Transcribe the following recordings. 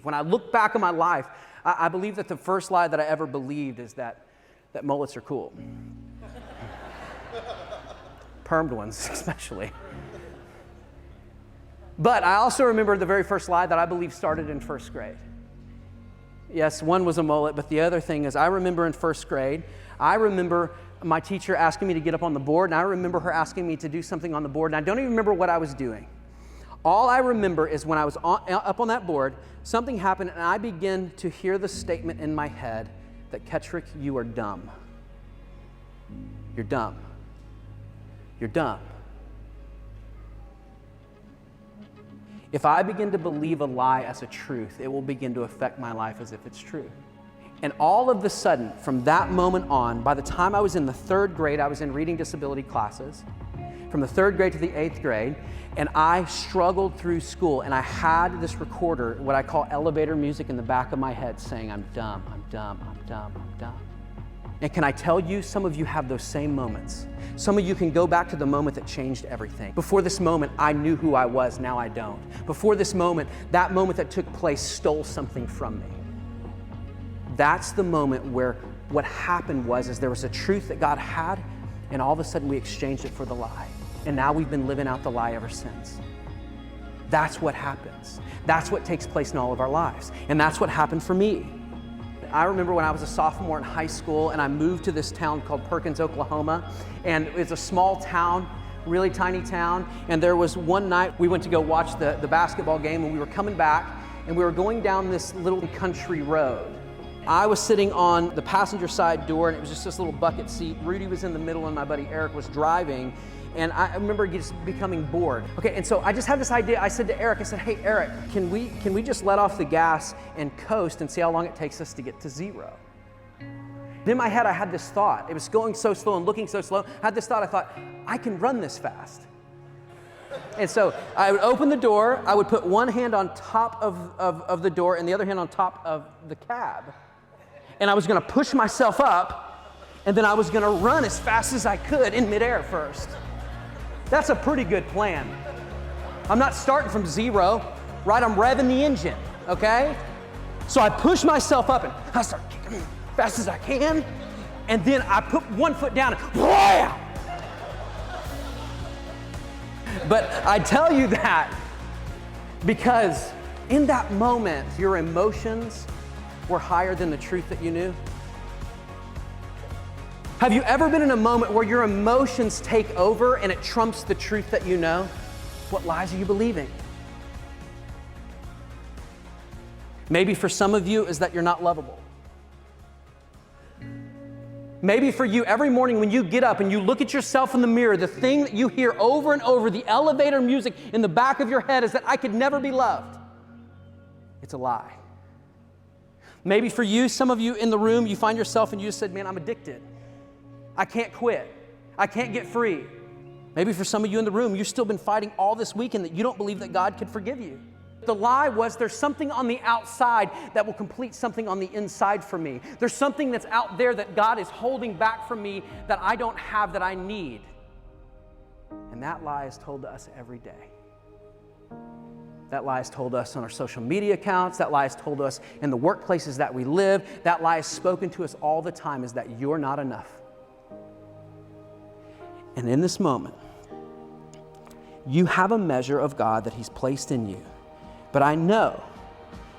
believe. When I look back on my life, I believe that the first lie that I ever believed is that mullets are cool. Permed ones, especially. But I also remember the very first lie that I believe started in first grade. Yes, one was a mullet, but the other thing is I remember in first grade, I remember my teacher asking me to get up on the board, and I remember her asking me to do something on the board, and I don't even remember what I was doing. All I remember is when I was up on that board, something happened, and I began to hear the statement in my head that, Ketric, you are dumb. You're dumb. You're dumb. If I begin to believe a lie as a truth, it will begin to affect my life as if it's true. And all of a sudden, from that moment on, by the time I was in the 3rd grade, I was in reading disability classes, from the 3rd grade to the 8th grade, and I struggled through school, and I had this recorder, what I call elevator music, in the back of my head saying, I'm dumb, I'm dumb, I'm dumb, I'm dumb. And can I tell you, some of you have those same moments. Some of you can go back to the moment that changed everything. Before this moment, I knew who I was, now I don't. Before this moment, that moment that took place stole something from me. That's the moment where what happened was there was a truth that God had, and all of a sudden we exchanged it for the lie. And now we've been living out the lie ever since. That's what happens. That's what takes place in all of our lives. And that's what happened for me. I remember when I was a sophomore in high school, and I moved to this town called Perkins, Oklahoma. And it's a small town, really tiny town. And there was one night we went to go watch the basketball game, and we were coming back, and we were going down this little country road. I was sitting on the passenger side door, and it was just this little bucket seat. Rudy was in the middle, and my buddy Eric was driving. And I remember just becoming bored. Okay, and so I just had this idea. I said to Eric, I said, hey, Eric, can we just let off the gas and coast and see how long it takes us to get to 0? In my head, I had this thought. It was going so slow and looking so slow. I had this thought. I thought, I can run this fast. And so I would open the door. I would put one hand on top of the door and the other hand on top of the cab. And I was going to push myself up, and then I was going to run as fast as I could in midair first. That's a pretty good plan. I'm not starting from 0, right? I'm revving the engine, okay? So I push myself up, and I start kicking as fast as I can, and then I put one foot down, and wham! But I tell you that because in that moment, your emotions were higher than the truth that you knew. Have you ever been in a moment where your emotions take over and it trumps the truth that you know? What lies are you believing? Maybe for some of you is that you're not lovable. Maybe for you, every morning when you get up and you look at yourself in the mirror, the thing that you hear over and over, the elevator music in the back of your head, is that I could never be loved. It's a lie. Maybe for you, some of you in the room, you find yourself and you just said, man, I'm addicted. I can't quit. I can't get free. Maybe for some of you in the room, you've still been fighting all this weekend that you don't believe that God could forgive you. The lie was there's something on the outside that will complete something on the inside for me. There's something that's out there that God is holding back from me that I don't have, that I need. And that lie is told to us every day. That lie is told to us on our social media accounts. That lie is told to us in the workplaces that we live. That lie is spoken to us all the time, is that you're not enough. And in this moment, you have a measure of God that He's placed in you. But I know,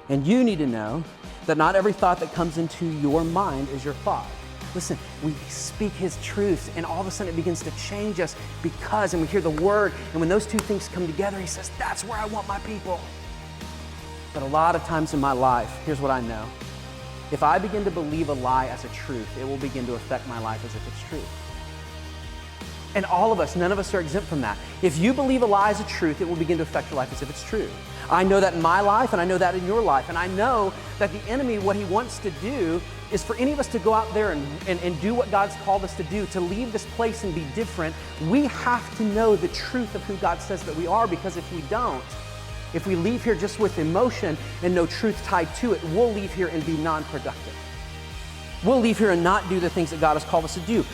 and you need to know, that not every thought that comes into your mind is your thought. Listen, we speak His truths, and all of a sudden it begins to change us and we hear the Word, and when those two things come together, He says, that's where I want my people. But a lot of times in my life, here's what I know. If I begin to believe a lie as a truth, it will begin to affect my life as if it's true. And all of us, none of us are exempt from that. If you believe a lie as a truth, it will begin to affect your life as if it's true. I know that in my life, and I know that in your life. And I know that the enemy, what he wants to do is for any of us to go out there and do what God's called us to do, to leave this place and be different. We have to know the truth of who God says that we are, because if we don't, if we leave here just with emotion and no truth tied to it, we'll leave here and be non-productive. We'll leave here and not do the things that God has called us to do.